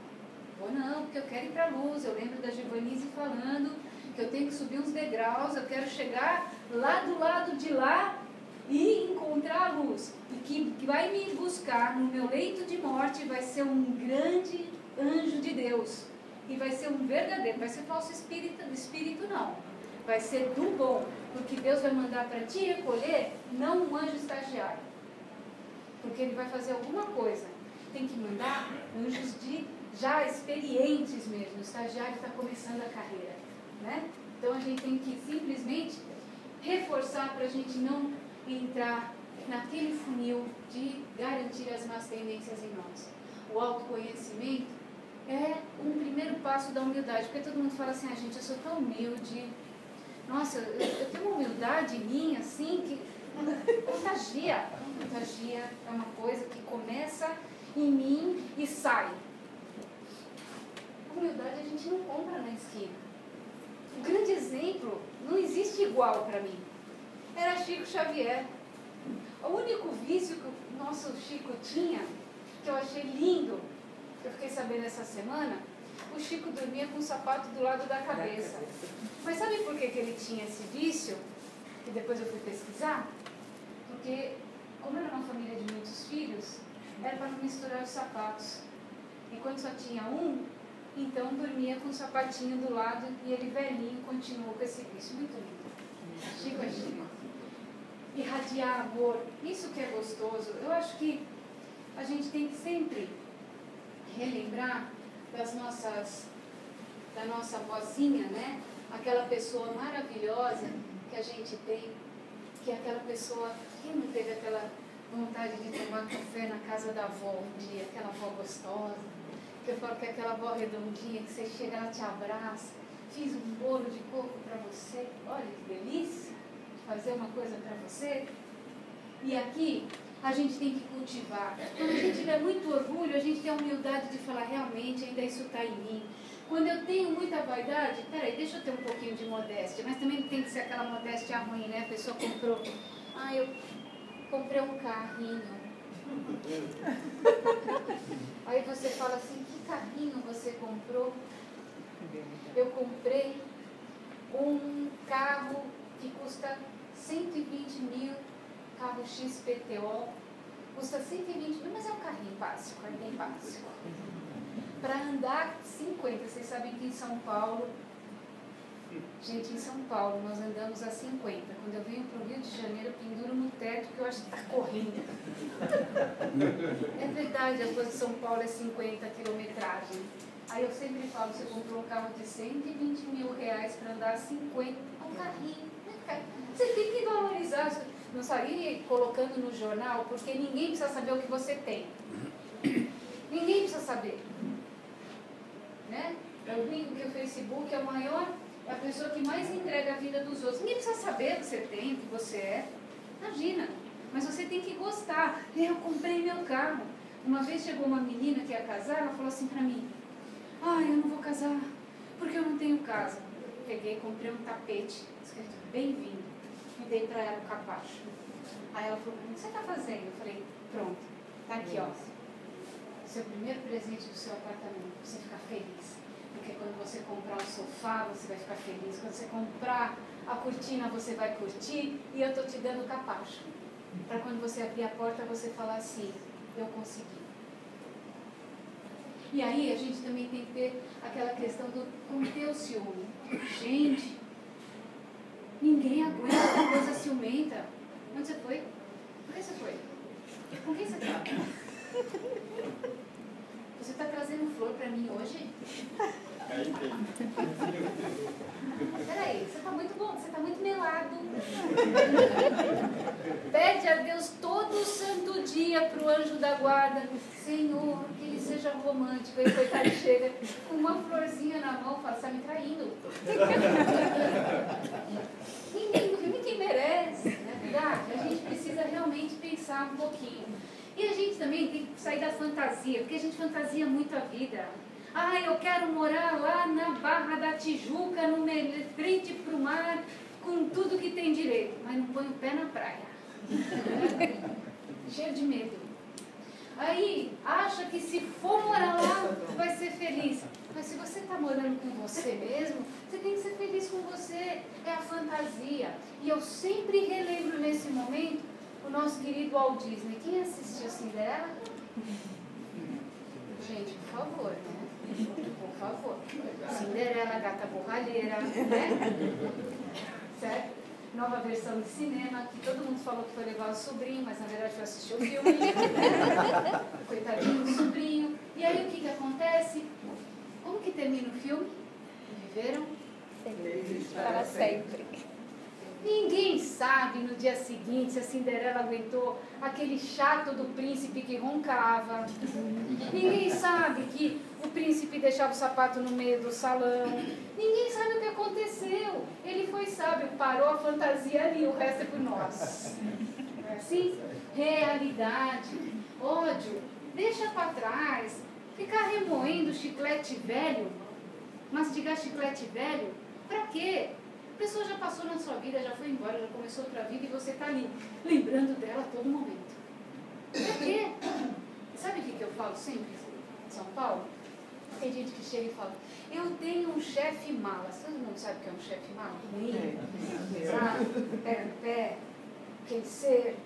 Vou não, porque eu quero ir para a luz. Eu lembro da Giovanise falando que eu tenho que subir uns degraus, eu quero chegar lá do lado de lá e encontrar a luz. E que vai me buscar no meu leito de morte vai ser um grande anjo de Deus. E vai ser um verdadeiro, vai ser falso espírito não. Vai ser do bom, porque Deus vai mandar para te recolher, não um anjo estagiário. Porque ele vai fazer alguma coisa. Tem que mandar anjos já experientes mesmo. O estagiário está começando a carreira. Né? Então a gente tem que simplesmente reforçar para a gente não entrar naquele funil de garantir as más tendências em nós. O autoconhecimento é um primeiro passo da humildade, porque todo mundo fala assim, gente, eu sou tão humilde, nossa, eu tenho uma humildade em mim, assim, que contagia. Contagia é uma coisa que começa em mim e sai. Humildade a gente não compra na esquina. Um grande exemplo, não existe igual para mim, era Chico Xavier. O único vício que o nosso Chico tinha, que eu achei lindo, que eu fiquei sabendo essa semana, o Chico dormia com o sapato do lado da cabeça. Mas sabe por que ele tinha esse vício? Que depois eu fui pesquisar. Porque, como era uma família de muitos filhos, era para não misturar os sapatos. E quando só tinha um, então dormia com o sapatinho do lado e ele velhinho continuou com esse vício. Muito lindo. Chico é Chico. Irradiar amor, isso que é gostoso. Eu acho que a gente tem que sempre relembrar da nossa vozinha, né? Aquela pessoa maravilhosa que a gente tem, que é aquela pessoa, quem não teve aquela vontade de tomar café na casa da avó um dia, aquela avó gostosa, que eu falo que é aquela avó redondinha, que você chega, ela te abraça, fiz um bolo de coco para você, olha que delícia, fazer uma coisa para você. E aqui a gente tem que cultivar. Quando a gente tiver muito orgulho, a gente tem a humildade de falar, realmente, ainda isso está em mim. Quando eu tenho muita vaidade, peraí, deixa eu ter um pouquinho de modéstia, mas também não tem que ser aquela modéstia ruim, né? A pessoa comprou, eu comprei um carrinho. Aí você fala assim, que carrinho você comprou? Eu comprei um carro que custa 120 mil, carro XPTO, custa 120 mil, mas é um carrinho básico, é bem básico. Para andar 50, vocês sabem que em São Paulo, gente, em São Paulo nós andamos a 50. Quando eu venho para o Rio de Janeiro, eu penduro no teto que eu acho que está correndo. É verdade, a coisa de São Paulo é 50 quilometragem. Aí eu sempre falo, você comprou um carro de 120 mil reais para andar a 50, é um carrinho. Você tem que valorizar, não sair colocando no jornal, porque ninguém precisa saber o que você tem. Ninguém precisa saber. Né? Eu brinco que o Facebook é a pessoa que mais entrega a vida dos outros. Ninguém precisa saber o que você tem, o que você é. Imagina. Mas você tem que gostar. Eu comprei meu carro. Uma vez chegou uma menina que ia casar, ela falou assim para mim, eu não vou casar, porque eu não tenho casa. Peguei, comprei um tapete, escrito bem-vindo, e dei para ela o capacho. Aí ela falou, o que você está fazendo? Eu falei, pronto, tá aqui, ó. Seu primeiro presente do seu apartamento, você ficar feliz. Porque quando você comprar um sofá, você vai ficar feliz. Quando você comprar a cortina, você vai curtir. E eu estou te dando o capacho. Para quando você abrir a porta, você falar assim, eu consegui. E aí a gente também tem que ter aquela questão do conter o ciúme. Gente, ninguém aguenta coisa ciumenta. Onde você foi? Por que você foi? Com quem você está? Você está trazendo flor para mim hoje? Peraí, você está muito bom, você está muito melado. Pede a Deus todo santo dia para o anjo da guarda, Senhor, que ele seja romântico. Aí coitado chega com uma florzinha na mão e fala, você está me traindo. Ninguém merece, não é verdade? A gente precisa realmente pensar um pouquinho. E a gente também tem que sair da fantasia, porque a gente fantasia muito a vida. Ah, eu quero morar lá na Barra da Tijuca, frente para o mar, com tudo que tem direito, mas não põe o pé na praia. Cheio de medo. Aí, acha que se for morar lá, vai ser feliz. Mas se você está morando com você mesmo, você tem que ser feliz com você. É a fantasia. E eu sempre relembro nesse momento o nosso querido Walt Disney. Quem assistiu Cinderela? Gente, por favor, né? Por favor. Cinderela, Gata Borralheira, né? Certo? Nova versão de cinema, que todo mundo falou que foi levar o sobrinho, mas na verdade foi assistir o filme. Né? Coitadinho do sobrinho. E aí o que acontece? Como que termina o filme? Viveram felizes para sempre. Ninguém sabe no dia seguinte se a Cinderela aguentou aquele chato do príncipe que roncava. Ninguém sabe que o príncipe deixava o sapato no meio do salão. Ninguém sabe o que aconteceu. Ele foi sábio, parou a fantasia ali, o resto é por nós. Não é assim? Realidade, ódio, deixa para trás. Ficar remoendo chiclete velho, mastigar chiclete velho, para quê? A pessoa já passou na sua vida, já foi embora, já começou outra vida e você está ali, lembrando dela a todo momento. Por quê? Sabe o que eu falo sempre em São Paulo? Tem gente que chega e fala, eu tenho um chefe mala. Todo mundo sabe o que é um chefe mala? Ruim, pesado, pé no pé, quer ser,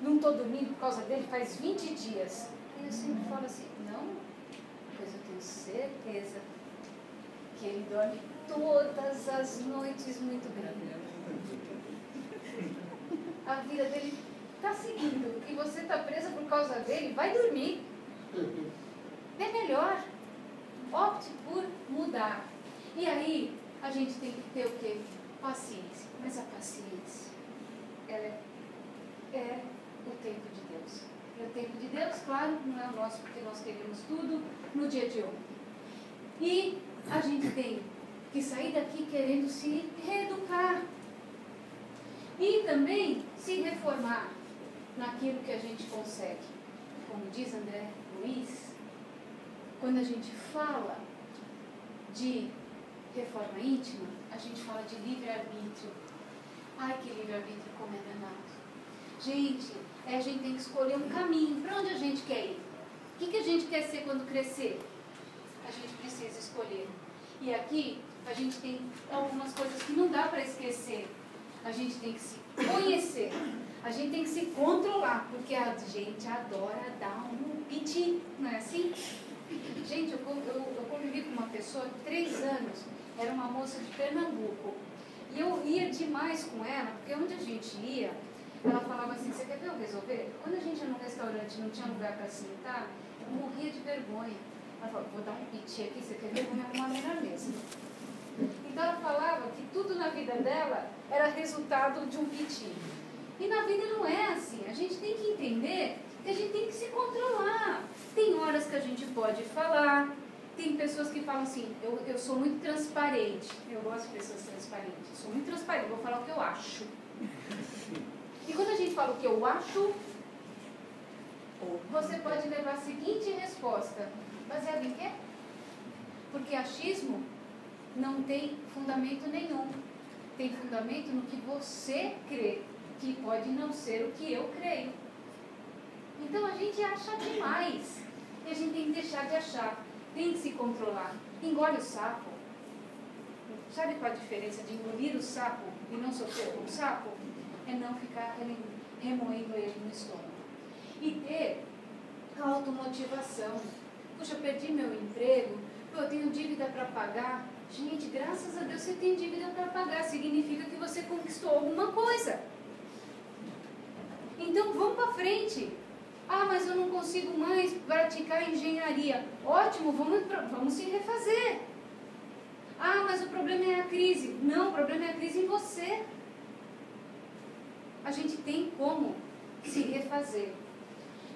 não estou dormindo por causa dele faz 20 dias. E eu sempre falo assim, não, pois eu tenho certeza que ele dorme todas as noites muito bem. A vida dele está seguindo e você está presa por causa dele, vai dormir. É melhor. Opte por mudar. E aí, a gente tem que ter o quê? Paciência. Mas a paciência, ela é o tempo de Deus. É o tempo de Deus, claro, não é o nosso, porque nós queremos tudo no dia de ontem. E a gente tem que sair daqui querendo se reeducar. E também se reformar naquilo que a gente consegue. Como diz André Luiz, quando a gente fala de reforma íntima, a gente fala de livre-arbítrio. Ai, que livre-arbítrio como é danado. Gente, a gente tem que escolher um caminho. Para onde a gente quer ir? O que a gente quer ser quando crescer? A gente precisa escolher. E aqui, a gente tem algumas coisas que não dá para esquecer. A gente tem que se conhecer. A gente tem que se controlar. Porque a gente adora dar um piti. Não é assim? Gente, eu convivi com uma pessoa 3 anos. Era uma moça de Pernambuco. E eu ia demais com ela, porque onde a gente ia, ela falava assim, você quer ver eu resolver? Quando a gente ia num restaurante e não tinha lugar para sentar, eu morria de vergonha. Ela falava, vou dar um piti aqui, você quer ver? Eu vou me arrumar melhor mesmo. Então ela falava que tudo na vida dela era resultado de um piti. E na vida não é assim. A gente tem que entender que a gente tem que se controlar. Tem horas que a gente pode falar. Tem pessoas que falam assim, eu sou muito transparente. Eu gosto de pessoas transparentes. Eu sou muito transparente, vou falar o que eu acho. E quando a gente fala o que eu acho, você pode levar a seguinte resposta. Baseado em quê? Porque achismo não tem fundamento nenhum. Tem fundamento no que você crê, que pode não ser o que eu creio. Então a gente acha demais. E a gente tem que deixar de achar. Tem que se controlar. Engole o sapo. Sabe qual a diferença de engolir o sapo e não sofrer com o sapo? É não ficar remoendo ele no estômago. E ter automotivação. Puxa, eu perdi meu emprego, eu tenho dívida para pagar. Gente, graças a Deus você tem dívida para pagar, significa que você conquistou alguma coisa. Então vamos para frente. Ah, mas eu não consigo mais praticar engenharia. Ótimo, vamos se refazer. Ah, mas o problema é a crise. Não, o problema é a crise em você. A gente tem como se refazer.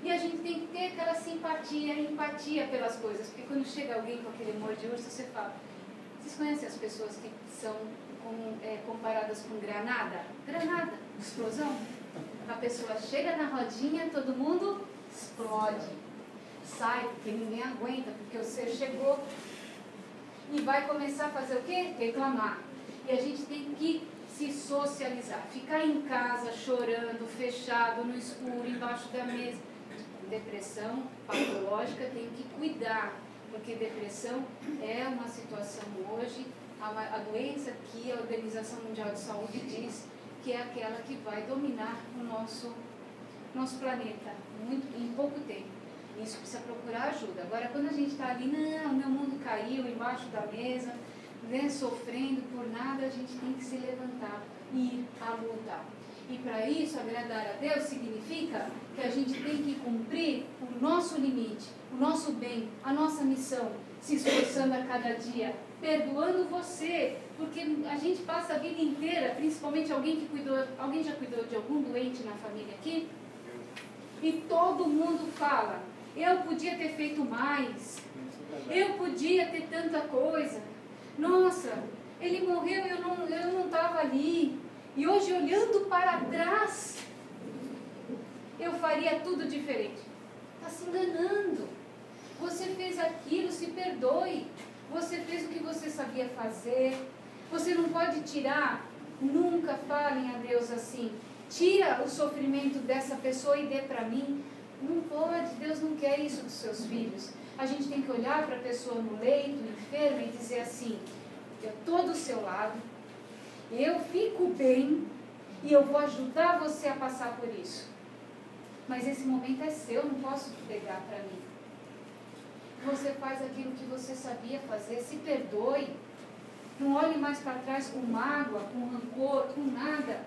E a gente tem que ter aquela simpatia, empatia pelas coisas. Porque quando chega alguém com aquele amor de urso, você fala... Vocês conhecem as pessoas que são comparadas com granada? Granada, explosão. A pessoa chega na rodinha, todo mundo explode. Sai, porque ninguém aguenta, porque o ser chegou. E vai começar a fazer o quê? Reclamar. E a gente tem que se socializar. Ficar em casa, chorando, fechado, no escuro, embaixo da mesa. Depressão patológica tem que cuidar. Porque depressão é uma situação hoje, a doença que a Organização Mundial de Saúde diz que é aquela que vai dominar o nosso planeta em pouco tempo. Isso precisa procurar ajuda. Agora, quando a gente está ali, não, meu mundo caiu embaixo da mesa, né, sofrendo por nada, a gente tem que se levantar e ir à luta. E para isso, agradar a Deus significa que a gente tem que cumprir o nosso limite, o nosso bem, a nossa missão, se esforçando a cada dia, perdoando você, porque a gente passa a vida inteira, principalmente alguém já cuidou de algum doente na família aqui? E todo mundo fala, eu podia ter feito mais, eu podia ter tanta coisa, nossa, ele morreu e eu não estava ali. E hoje, olhando para trás, eu faria tudo diferente. Está se enganando. Você fez aquilo, se perdoe. Você fez o que você sabia fazer. Você não pode tirar, nunca falem a Deus assim. Tira o sofrimento dessa pessoa e dê para mim. Não pode, Deus não quer isso dos seus filhos. A gente tem que olhar para a pessoa no leito, enferma, e dizer assim, eu estou do seu lado. Eu fico bem e eu vou ajudar você a passar por isso. Mas esse momento é seu, não posso pegar para mim. Você faz aquilo que você sabia fazer, se perdoe. Não olhe mais para trás com mágoa, com rancor, com nada.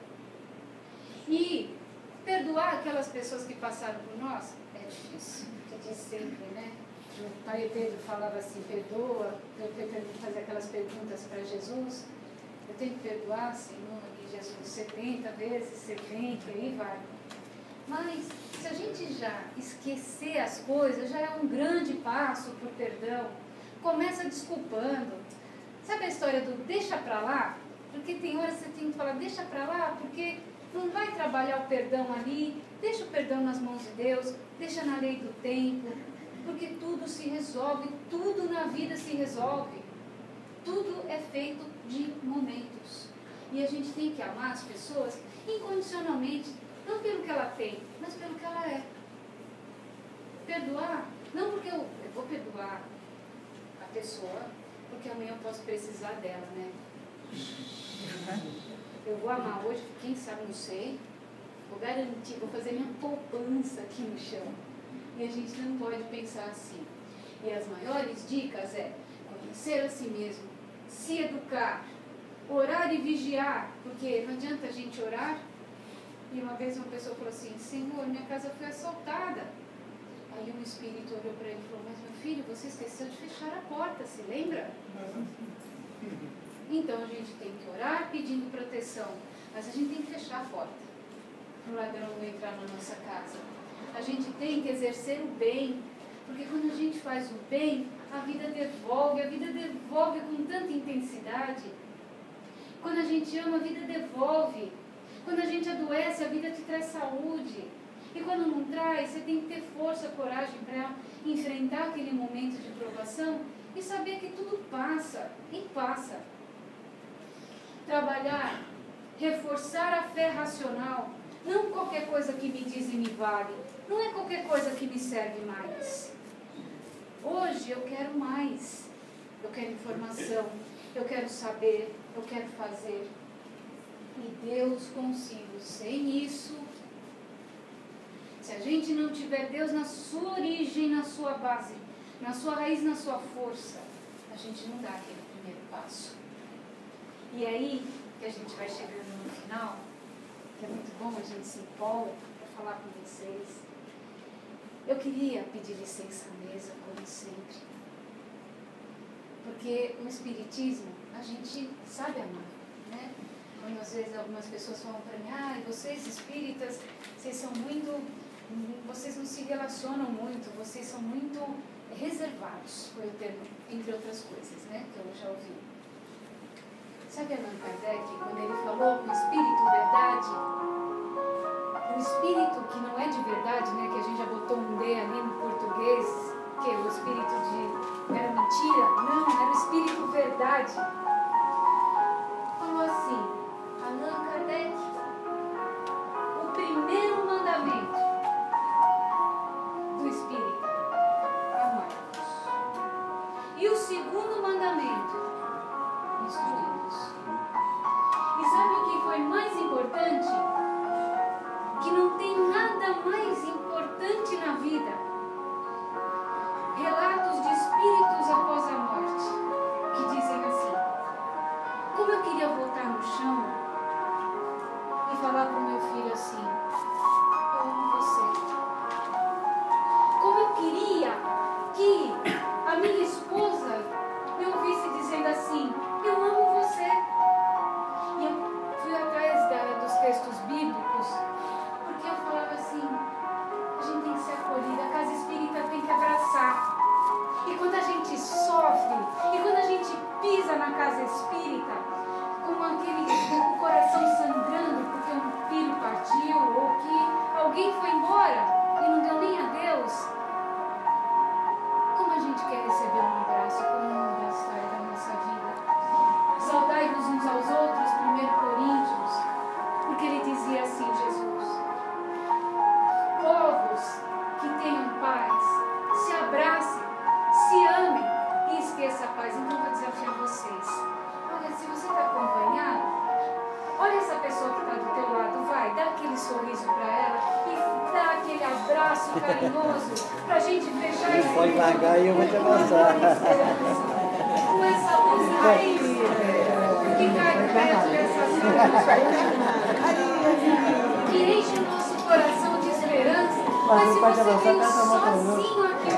E perdoar aquelas pessoas que passaram por nós é difícil. Que diz sempre, né? O pai Pedro falava assim, perdoa. Eu tentando fazer aquelas perguntas para Jesus. Eu tenho que perdoar, Senhor, e Jesus, 70 vezes, 70, e aí vai. Mas, se a gente já esquecer as coisas, já é um grande passo para o perdão. Começa desculpando. Sabe a história do deixa para lá? Porque tem horas que você tem que falar, deixa para lá, porque não vai trabalhar o perdão ali. Deixa o perdão nas mãos de Deus, deixa na lei do tempo. Porque tudo se resolve, tudo na vida se resolve. Tudo é feito de momentos. E a gente tem que amar as pessoas incondicionalmente, não pelo que ela tem, mas pelo que ela é. Perdoar, não porque eu vou perdoar a pessoa, porque amanhã eu posso precisar dela, né? Eu vou amar hoje, quem sabe, não sei. Vou garantir, vou fazer minha poupança aqui no chão. E a gente não pode pensar assim. E as maiores dicas é conhecer a si mesmo, se educar, orar e vigiar, porque não adianta a gente orar. E uma vez uma pessoa falou assim, Senhor, minha casa foi assaltada. Aí um espírito olhou para ele e falou, mas meu filho, você esqueceu de fechar a porta, se lembra? Então a gente tem que orar pedindo proteção, mas a gente tem que fechar a porta para o ladrão não entrar na nossa casa. A gente tem que exercer o bem, porque quando a gente faz o bem, a vida devolve com tanta intensidade. Quando a gente ama, a vida devolve. Quando a gente adoece, a vida te traz saúde. E quando não traz, você tem que ter força, coragem para enfrentar aquele momento de provação e saber que tudo passa, e passa. Trabalhar, reforçar a fé racional. Não qualquer coisa que me dizem me vale. Não é qualquer coisa que me serve mais. Hoje eu quero mais. Eu quero informação. Eu quero saber. Eu quero fazer. E Deus consigo. Sem isso, Se a gente não tiver Deus na sua origem, na sua base, na sua raiz, na sua força, a gente não dá aquele primeiro passo. E aí que a gente vai chegando no final, que é muito bom, a gente se empolga para falar com vocês. Eu queria pedir licença à mesa, como sempre, porque o Espiritismo a gente sabe amar, né? Quando às vezes algumas pessoas falam para mim, vocês espíritas, vocês são muito, vocês não se relacionam muito, vocês são muito reservados, foi o termo, entre outras coisas, né, que eu já ouvi. Sabe Allan Kardec, quando ele falou que o espírito verdade, o espírito que não é de verdade, né, que a gente já botou um D ali no português, que o espírito de era mentira, não, era o espírito verdade. Falou assim, Allan Kardec, o primeiro mandamento do espírito, amar-vos. E o segundo mandamento, instruí-vos. E sabe o que foi mais importante? Que não tem nada mais importante na vida. Relatos de espíritos após a morte, que dizem assim, como eu queria voltar no chão e falar para o meu filho assim, eu amo você. Como eu queria que a minha esposa me ouvisse dizendo assim, eu amo você. E eu fui atrás dos textos bíblicos, porque eu falava assim, a gente tem que ser acolhida, a casa espírita tem que abraçar. E quando a gente sofre, e quando a gente pisa na casa espírita, com o coração sangrando porque um filho partiu, ou que alguém foi embora e não deu nem adeus, como a gente quer receber um abraço, como muda a história da nossa vida. Saudai-vos uns aos outros, 1 Coríntios, porque ele dizia assim, Jesus, povos que tenham paz, se abracem, se amem e esqueça a paz. Então eu vou desafiar vocês. Olha, se você está acompanhado, olha essa pessoa que está do teu lado, vai, dá aquele sorriso para ela e dá aquele abraço carinhoso para a gente fechar esse pode largar e eu vou te abraçar. Com essa luz raiz que cai perto dessas luzes, que enche o nosso coração de esperança. Mas se você veio sozinho aqui